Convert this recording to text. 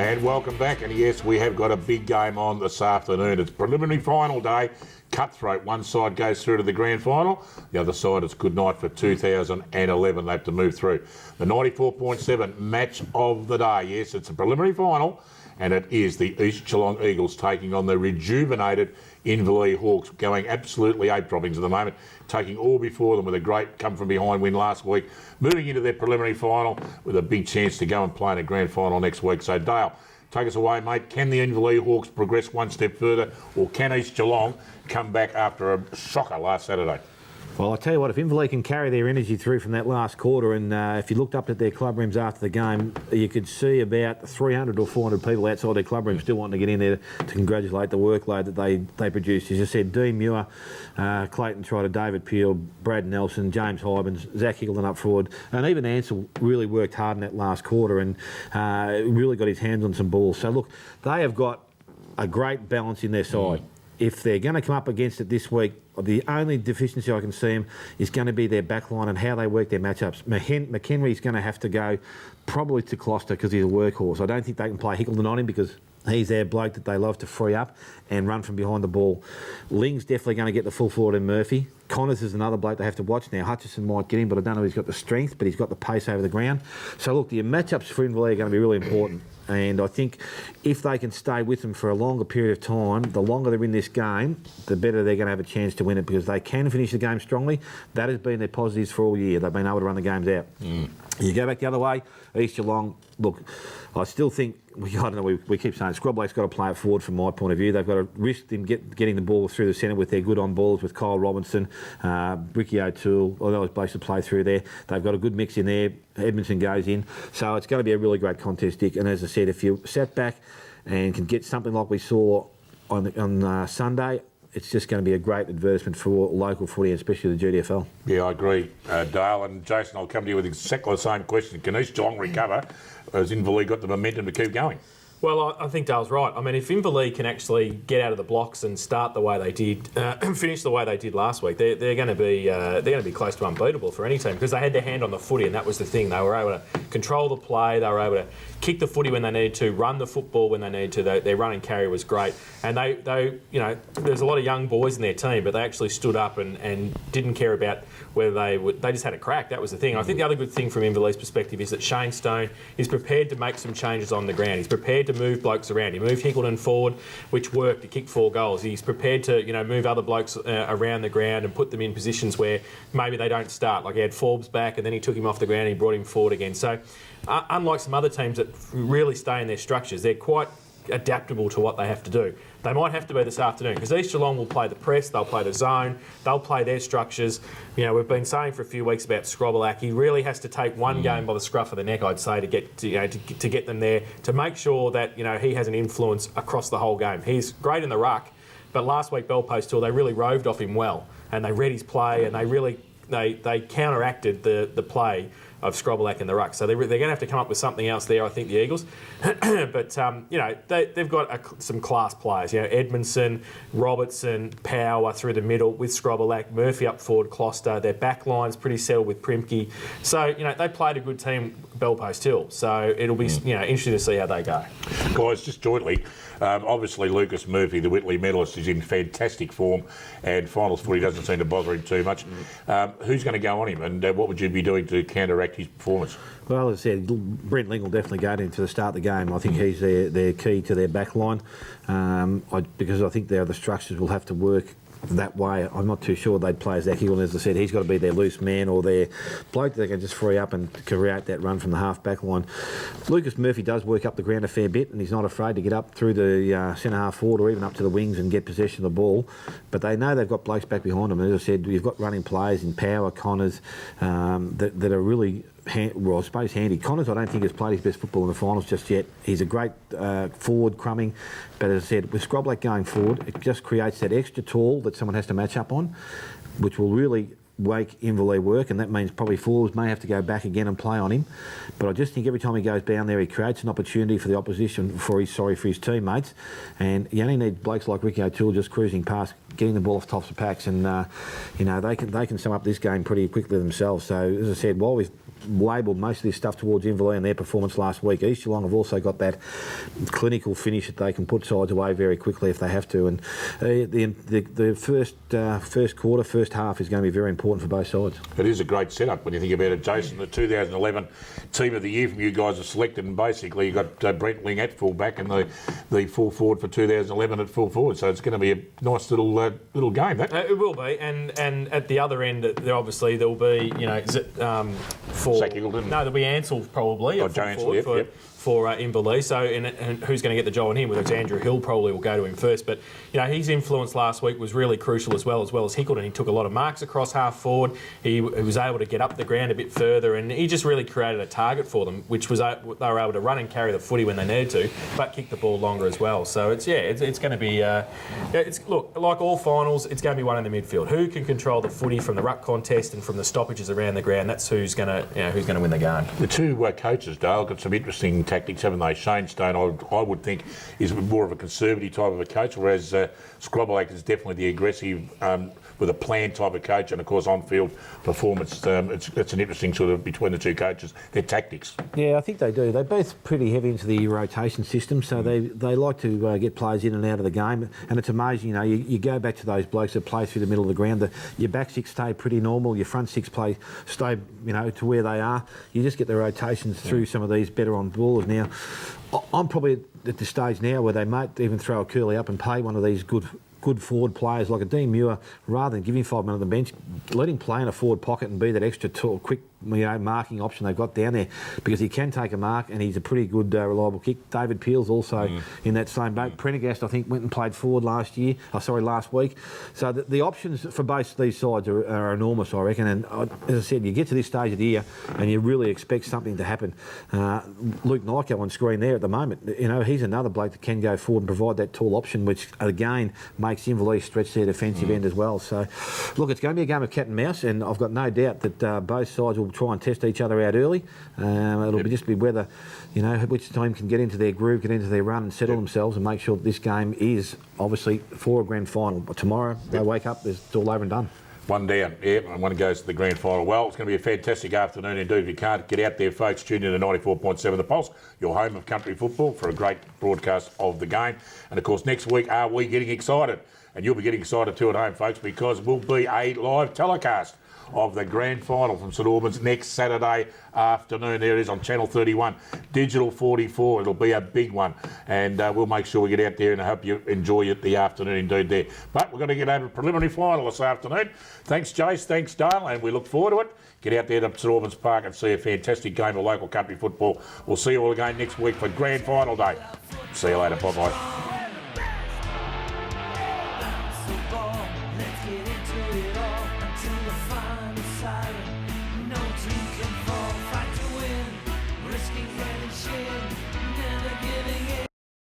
And welcome back. And yes, we have got a big game on this afternoon. It's preliminary final day. Cutthroat. One side goes through to the grand final. The other side, it's good night for 2011. They have to move through. The 94.7 match of the day. Yes, it's a preliminary final. And it is the East Geelong Eagles taking on the rejuvenated Inverleigh Hawks, going absolutely ape-droppings at the moment, taking all before them with a great come-from-behind win last week, moving into their preliminary final with a big chance to go and play in a grand final next week. So, Dale, take us away, mate. Can the Inverleigh Hawks progress one step further, or can East Geelong come back after a shocker last Saturday? Well, I'll tell you what, if Inverleigh can carry their energy through from that last quarter, and if you looked up at their club rooms after the game, you could see about 300 or 400 people outside their club room still wanting to get in there to congratulate the workload that they produced. As you said, Dean Muir, Clayton Trotter, David Peel, Brad Nelson, James Hybens, Zach Higgleton up forward, and even Ansell really worked hard in that last quarter and really got his hands on some balls. So look, they have got a great balance in their side. If they're going to come up against it this week, the only deficiency I can see them is going to be their backline and how they work their matchups. McHenry's going to have to go probably to Gloucester because he's a workhorse. I don't think they can play Hickleton on him because he's their bloke that they love to free up and run from behind the ball. Ling's definitely going to get the full forward in Murphy. Connors is another bloke they have to watch. Now, Hutchison might get him, but I don't know if he's got the strength, but he's got the pace over the ground. So, look, the matchups for Inverleigh are going to be really important. And I think if they can stay with them for a longer period of time, the longer they're in this game, the better they're going to have a chance to win it because they can finish the game strongly. That has been their positives for all year. They've been able to run the games out. You go back the other way, East Geelong, look, I still think, I don't know, we keep saying Scrub Lake's got to play it forward from my point of view. They've got to risk them getting the ball through the centre with their good on balls with Kyle Robinson, Ricky O'Toole, all those blokes to play through there. They've got a good mix in there. Edmondson goes in. So it's going to be a really great contest, Dick. And as I said, if you sat back and can get something like we saw on Sunday, it's just going to be a great advertisement for local footy, especially the GDFL. Yeah, I agree, Dale. And Jason, I'll come to you with exactly the same question. Can East Geelong recover? Has Inverleigh got the momentum to keep going? Well, I think Dale's right. I mean, if Inverleigh can actually get out of the blocks and start the way they did, finish the way they did last week, they're going to be close to unbeatable for any team because they had their hand on the footy, and that was the thing. They were able to control the play. They were able to kick the footy when they needed to, run the football when they needed to. Their run and carry was great, and they there's a lot of young boys in their team, but they actually stood up and didn't care about whether they just had a crack. That was the thing. I think the other good thing from Inverleigh's perspective is that Shane Stone is prepared to make some changes on the ground. He's prepared to move blokes around. He moved Hickleton forward, which worked. He kicked 4 goals. He's prepared to move other blokes around the ground and put them in positions where maybe they don't start. Like he had Forbes back and then he took him off the ground and he brought him forward again. So unlike some other teams that really stay in their structures, they're quite adaptable to what they have to do. They might have to be this afternoon because East Geelong will play the press, they'll play the zone, they'll play their structures. We've been saying for a few weeks about Scrobelac. He really has to take one game by the scruff of the neck, I'd say, to get them there, to make sure that he has an influence across the whole game. He's great in the ruck, but last week Bellpost Hill, they really roved off him well, and they read his play, and they counteracted the play of Scrobelac in the ruck. So they're going to have to come up with something else there, I think, the Eagles. But, they've got some class players. Edmondson, Robertson, Power through the middle with Scrobelac, Murphy up forward, Gloucester. Their back line's pretty settled with Primke. So, they played a good team, Bellpost Hill. So it'll be interesting to see how they go. Guys, just jointly, obviously Lucas Murphy, the Whitley medalist, is in fantastic form and finals footy doesn't seem to bother him too much. Who's going to go on him and what would you be doing to counteract his performance? Well, as I said, Brent Ling will definitely go into the start of the game. I think he's their key to their back line because I think the other structures will have to work that way. I'm not too sure they'd play Zach Higgleton. As I said, he's got to be their loose man or their bloke that they can just free up and create that run from the half-back line. Lucas Murphy does work up the ground a fair bit and he's not afraid to get up through the centre-half forward or even up to the wings and get possession of the ball. But they know they've got blokes back behind them. And as I said, you've got running players in Power, Connors, that are really I suppose handy. Connors, I don't think has played his best football in the finals just yet. He's a great forward crumbing, but as I said, with Scrobelac going forward, it just creates that extra tall that someone has to match up on, which will really make Inverleigh work, and that means probably forwards may have to go back again and play on him. But I just think every time he goes down there, he creates an opportunity for the opposition, for his teammates. And you only need blokes like Ricky O'Toole just cruising past, getting the ball off tops of packs, and they can sum up this game pretty quickly themselves. So as I said, while we've labelled most of this stuff towards Inverleigh and their performance last week, East Geelong have also got that clinical finish that they can put sides away very quickly if they have to. And the first half is going to be very important for both sides. It is a great setup when you think about it, Jason. The 2011 Team of the Year from you guys are selected, and basically you got Brent Ling at full-back and the full forward for 2011 at full forward. So it's going to be a nice little game. It will be, and at the other end, obviously there will be, for Zach Eagleton. No, there'll be Ansell probably Joe Ansell, for Inverleigh. So and who's going to get the job on him? Whether it's Andrew Hill, probably will go to him first. But his influence last week was really crucial as well as Hickleton. He took a lot of marks across half forward. He was able to get up the ground a bit further, and he just really created a target for them, which was they were able to run and carry the footy when they needed to, but kick the ball longer as well. So it's going to be look, like all finals, it's going to be one in the midfield. Who can control the footy from the ruck contest and from the stoppages around the ground? That's who's going to win the game. The two coaches, Dale, got some interesting tactics, haven't they? Shane Stone, I would think, is more of a conservative type of a coach, whereas Scrobelak is definitely the aggressive, with a plan type of coach, and of course on-field performance. It's an interesting sort of between the two coaches, their tactics. Yeah, I think they do. They're both pretty heavy into the rotation system, so they like to get players in and out of the game. And it's amazing, you go back to those blokes that play through the middle of the ground. Your back six stay pretty normal. Your front six stay to where they are. You just get the rotations through some of these better on ballers. Now, I'm probably at the stage now where they might even throw a curly up and pay one of these good forward players like a Dean Muir, rather than giving 5 men on the bench, let him play in a forward pocket and be that extra quick marking option they've got down there, because he can take a mark and he's a pretty good reliable kick. David Peel's also in that same boat. Prendergast, I think, went and played forward last week. So the options for both these sides are enormous, I reckon. And as I said, you get to this stage of the year and you really expect something to happen. Luke Nyko on screen there at the moment, he's another bloke that can go forward and provide that tall option, which again makes Inverleigh stretch their defensive end as well. So look, it's going to be a game of cat and mouse, and I've got no doubt that both sides will try and test each other out early. It'll just be whether, which team can get into their groove, get into their run and settle themselves and make sure that this game is obviously for a grand final. But tomorrow they wake up, it's all over and done. One down, and one goes to the grand final. Well, it's going to be a fantastic afternoon indeed. If you can't get out there, folks, tune in to 94.7 The Pulse, your home of country football, for a great broadcast of the game. And of course, next week, are we getting excited? And you'll be getting excited too at home, folks, because it will be a live telecast of the grand final from St Albans next Saturday afternoon. There it is on Channel 31, Digital 44. It'll be a big one, and we'll make sure we get out there, and I hope you enjoy it the afternoon indeed there. But we're going to get over a preliminary final this afternoon. Thanks, Jace. Thanks, Dale, and we look forward to it. Get out there to St Albans Park and see a fantastic game of local country football. We'll see you all again next week for grand final day. See you later. Bye-bye.